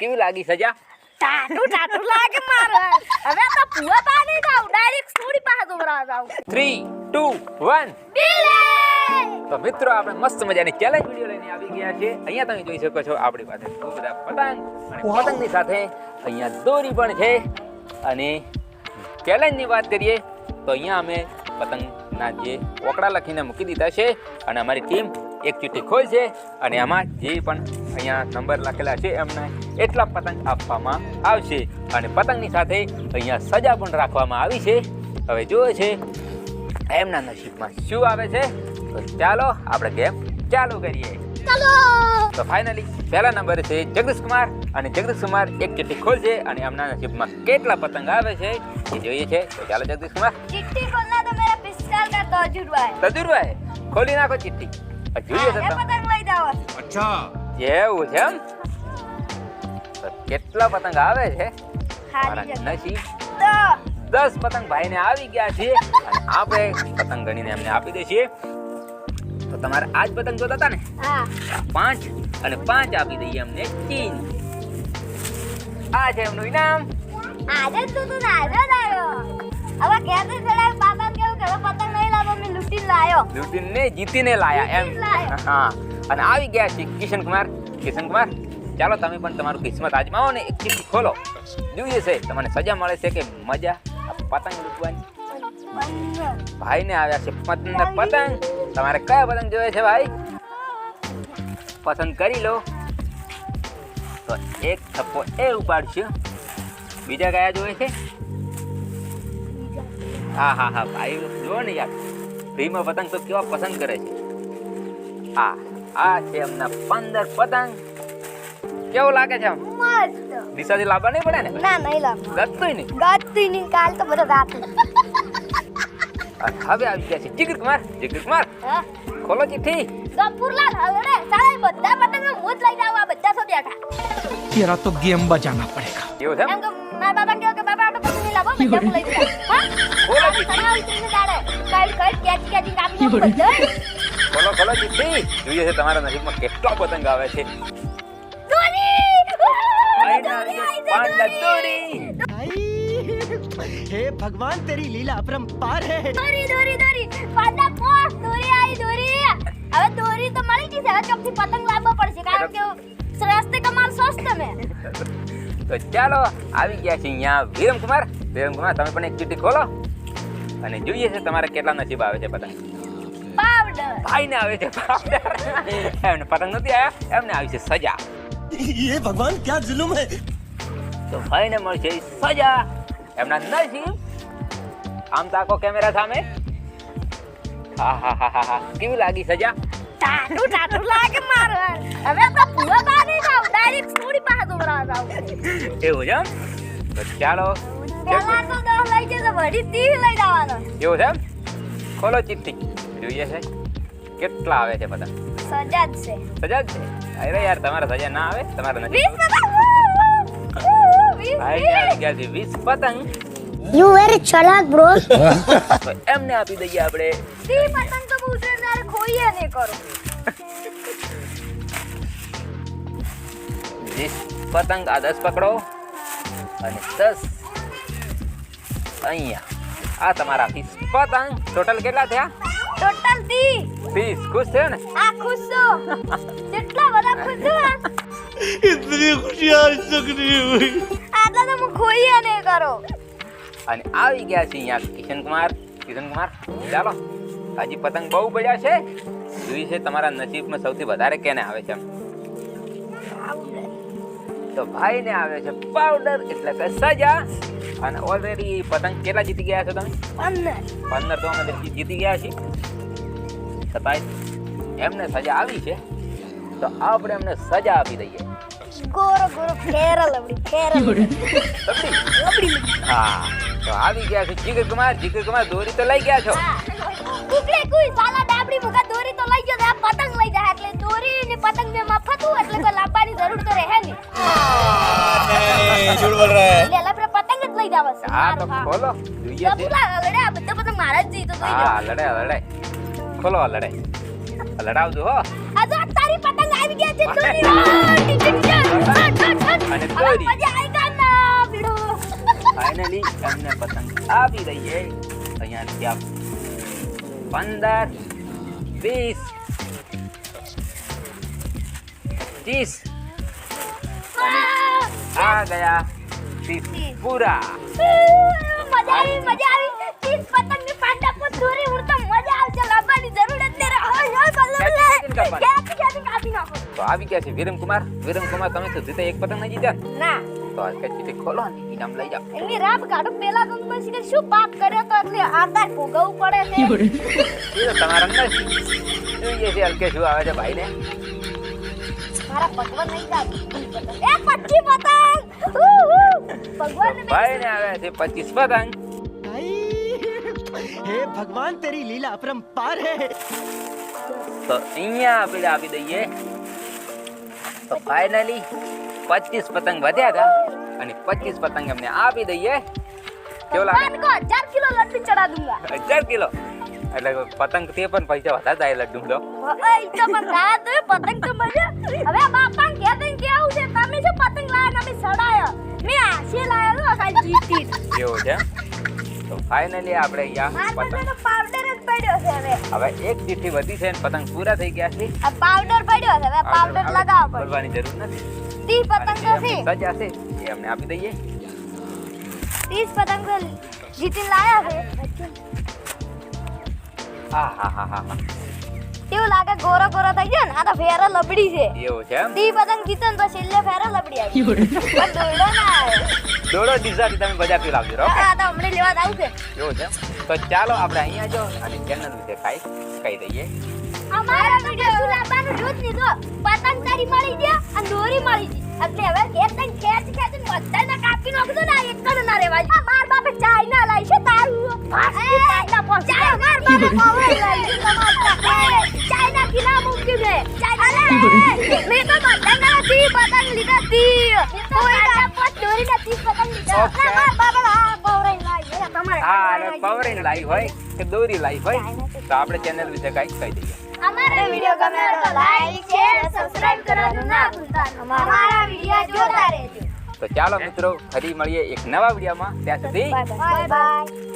કેવી લાગી સજા? ટાટુ લાગે મારે. હવે તો પુઆ પાણી જાવ ડાયરેક્ટ સ્ટોરી પાસે દોરા જાવ. 3 2 1 તો મિત્રો આપણે મસ્ત મજાની ચેલેન્જ વિડિયો લઈને આવી ગયા છે. અહીંયા તમે જોઈ શકો છો આપણી પાસે ખૂબ બધા પતંગ અને પતંગની સાથે અહીંયા દોરી પણ છે. અને ચેલેન્જની વાત કરીએ તો અહીંયા અમે પતંગના જે ઓકડા લખીને મૂકી દીધા છે અને અમારી ટીમ એક ચીઠી ખોલશે અને આમાં જે પણ અહીંયા નંબર લખેલા છે એમને એટલા પતંગ આપવામાં આવશે. અને પતંગની સાથે અહીંયા સજા પણ રાખવામાં આવી છે. હવે જોઈએ છે એમના નસીબમાં શું આવે છે. તો ચાલો આપણે ગેમ ચાલુ કરીએ. ચલો તો ફાઇનલી પહેલા નંબર છે જગદીશ કુમાર અને જગદીશ કુમાર એક ચીઠી ખોલશે અને એમના નસીબમાં કેટલા પતંગ આવે છે એ જોઈએ છે. તો ચાલો જગદીશ કુમાર. चिट्ठी खोलना तो मेरा पिस्टल का तजुर्बा है. તજુરભાઈ ખોલી નાખો ચીઠી. જોઈએ છે ये पतंग लई जाओ. એવું છે એમ. તો કેટલા પતંગ આવે છે? खाली जगह. નસીબ तो 10 પતંગ ભાઈને આવી ગયા છે અને આપણે પતંગ ગણીને એમને આપી દઈએ. તો તમારે આજ પતંગ જોતા હતા ને? हाँ 5 અને 5 આપી દઈએ એમને 3. આ છે એમનું ઇનામ. આજે તું આજે લાયો. હવે કહેતે ચડાય પાપા કેવું કે હવે પતંગ નહીં લાવો મેં લૂટીને લાયો. લૂટીને જીતીને લાયા એમ. જીતીને લાયા. હા અને આવી ગયા છે કિશન કુમાર. ચાલો તમે પણ તમારું કિસ્મત આજમાવો ને એક ચીઠી ખોલો. જોઈએ છે તમને સજા મળે છે કે મજા આ પતંગ લૂંટવાની. ભાઈને આવ્યા છે પતંગ. તમારે કયા પતંગ જોઈએ છે ભાઈ? પસંદ કરી લો. તો એક થપ્પો એ ઉપાડશે. બીજા કયા જોઈએ છે? હા ભાઈ જો ને યાર ફ્રીમાં પતંગ તો કેવા પસંદ કરે છે. આ છે એમના 15 પતંગ. કેવું લાગે છે? મસ્ત. દિશાથી લાવવા નહીં પડે ને? ના નહીં લાવો. ગતું નહીં. ગાતી નહીં કાલ તો બધા રાત. અને હવે આવી ગયા છે જીગર કુમાર. હા ખોલો ચિઠ્ઠી. ગફુરલાલ હવડે સારા બધા પતંગ હું જ લઈ જાવ આ બધા સો બેઠા. तेरा तो गेम बजाना पड़ेगा. એવું છે એમ કે મારા બાબા કહ્યું કે બાબા આપણે પતંગ નહીં લાવો બધા હું લઈ જાવ. હા ખોલો સણા ઉતરીને દાડે કઈ કેચ કાપી બધા. ખોલો ચિઠ્ઠી. જોઈએ છે તમારા નસીબમાં કેટલા પતંગ આવે છે. દોરી हे भगवान तेरी लीला अपरंपार है. દોરી પાડા પોસ દોરી આવી દોરી. હવે દોરી તો મળી ગઈ છે હવે ચોકથી પતંગ લાવવો પડશે કારણ કે સસ્તે કમાલ સસ્તે મે. તો ચાલો આવી ગયા છે અહીંયા વિરમ કુમાર. તમે પણ એક ચિઠ્ઠી ખોલો અને જોઈએ છે તમારે કેટલા નસીબ આવે છે પતંગ. પાવડર ભાઈને આવે છે પાવડર. એમને પતંગ નથી આવ્યા એમને આવી છે સજા. ये भगवान क्या जुल्म है. તો ભાઈને મળશે સજા. એમના નસીબ આમ તાકો કેમેરા સામે. હા કેવી લાગી સજા? ટાટુ લાગે મારે. હવે તો પુઆ પાણી જાવ ડાયરેક્ટ સ્ટોરી પાસે દોરા જાવ. એવું છે એમ? તો ચાલો પહેલા તો 10 લઈ જજો વળી 30 લઈ જવાનો. એવું છે એમ? ખોલો ચિઠ્ઠી. જોઈએ છે કેટલા આવે છે પતંગ. સજા જ છે. સજા જ છે. અરે યાર તમારે સજા ના આવે તમારે નથી. 20 પતંગ. 20 ભાઈને આવી ગયા છે 20 પતંગ. You very chalak bro. તો એમને આપી દઈએ આપણે. 30 પતંગ તો બહુ ઉતરેનારે ખોઈએ નહીં કરો. 20 પતંગ આ 10 પકડો અને 10 અહીંયા. આ તમારા 30 પતંગ. ટોટલ કેટલા થયા? ટોટલ 30. ખુશ થયો ને? આ ખુશ છો કેટલા બધા ખુશ છો इतनी खुशी आज तक नहीं हुई. આટલા તો હું ખોઈએ નહીં કરો. અને આવી ગયા છે અહીંયા કિશન કુમાર. ચાલો હજી પતંગ બહુ પડ્યા છે. જોઈએ છે તમારા નસીબમાં સૌથી વધારે કેને આવે છે. તો ભાઈને આવે છે પાવડર એટલે કે સજા. અને ઓલરેડી પતંગ કેટલા જીતી ગયા છો તમે? 15 તો અમે જીતી ગયા છીએ. છતાંય એમને સજા આવી છે તો આપણે એમને સજા આપી દઈએ. ગોરો ફેરલ લબડી. હા તો આવી ગયા છે જીગર કુમાર. દોરી તો લઈ ગયા છો. કુકલે કોઈ સાલા ડાબડી મુકા દોરી તો લઈ ગયો આ પતંગ લઈ જાય એટલે દોરી ને પતંગ ને મફત હોય એટલે કોઈ લાવવાની જરૂર તો રહે નહીં. नहीं झूठ बोल रहा है. એટલે આપણે પતંગ જ લઈ જાવ છે. હા તો ખોલો. જોઈએ છે. ગફુરલાલ હવડે આ બધા પતંગ મારા જ જીતો તો હા લડે ખોલો લડાવજો હો. આ તો તારી પતંગ આવી ગયા છે દોરી. અને દોરી. મજા આવી ગઈ ના ભીડો. ફાઇનલી એમને પતંગ આપી દઈએ. અહીંયા ત્યાં 15 20 25 આ ગયા 30 પૂરા. મજા આવી 30 પતંગ ની પાંડા પર દોરી ઉડતા મજા આવશે. લાવવાની જરૂર જ નહીં રહે. ક્યાંથી કાપી નાખો. તો આવી ગયા છે વિરમકુમાર. વિરમકુમાર, તમે તો જીતે એક પતંગ નહીં જીત્યા ને? ના તો આ ચીઠી ખોલો ને ઇનામ લઈ જાઓ. એની રાપ કાઢો. પેલા તો પછી કે શું પાપ કર્યો તો એટલે આધાર ભોગવવું પડે છે. એ તો તમારા અંદર જોઈએ છે હલકે શું આવે છે ભાઈને. મારા ભગવાન નહીં જાય. એ 25 પતંગ. ભગવાન ભાઈને આવે છે 25 પતંગ. हे भगवान तेरी लीला अपरंपार है। તો અહીંયા આપણે આપી દઈએ. તો ફાઇનલી 25 પતંગ વધ્યા હતા અને 25 પતંગ એમને આપી દઈએ. કેવો લાગે? ભગવાન को 1000 किलो लड्डू चढ़ा दूंगा. 1000 કિલો એટલે પતંગ તે પણ પૈસા વધારે થાય લડ્ડુ લો. ઓય તો પણ રાત તો પતંગ તો મજા. હવે બાપા કે દે કે આવું છે તમે શું પતંગ લાયા અમે સડાયો. મે આશે લાયો લો કાલ જીતી. એવું છે. તો ફાઇનલી આપણે અહીંયા મારા પતંગ પાસે પાવડર જ પડ્યો છે હવે. હવે એક ચીઠી વધી છે અને પતંગ પૂરા થઈ ગયા છે. આ પાવડર પડ્યો છે હવે પાવડર લગાવવો પડે. બોલવાની જરૂર નથી. 30 પતંગ છે. સજા છે એ અમને આપી દઈએ. 30 પતંગ જીતીને લાયા છે. હા હા હા હા હા. કેવું લાગે ગોરો ગોરો થઈ ગયો ને આ તો ફેરો લબડી છે. એવું છે એમ? 30 પતંગ જીતે ને પછી છેલ્લે ફેરો લબડી આવી. પણ દોડો ના આવે. દોડો ડીઝાથી તમે બધા પી લાવજો ઓકે. આ તો હમણાં લેવા જ આવશે. એવું છે એમ? તો ચાલો આપણે અહીંયા જો અને ચેનલ વિશે કહી દઈએ. અમારા વિડિયો શું લાવવાનું જોત નહીં તો પતંગ તારી મળી ગયા અને દોરી મળી ગઈ એટલે હવે ખેતન ખેંચ બધાને કાપી નાખજો ને એક કણ ના રેવા આ માર બાપે ચાઇના લાવી છે તારું ચાઇના પહોંચ માર બાપે પાવર લાવી છે ચાઇના કી નામ મૂક્યું છે ચાઇના મેં તો પતંગ નથી પતંગ લીધા તી કોઈ ના પત દોરી નથી પતંગ લીધા Okay. માર બાપે આ પાવર લાવી છે તમારે હા અને પાવર લાઈવ હોય કે દોરી લાઈવ હોય તો આપણે ચેનલ વિશે કહી દઈએ. અમારા વિડિયો ગમે તો લાઈક શેર સબસ્ક્રાઇબ કરવાનું ના ભૂલતા અમારા વિડિયો જોતા રહેજો તો ચાલો મિત્રો ફરી મળીએ એક નવા વિડીયોમાં. ત્યાં સુધી બાય બાય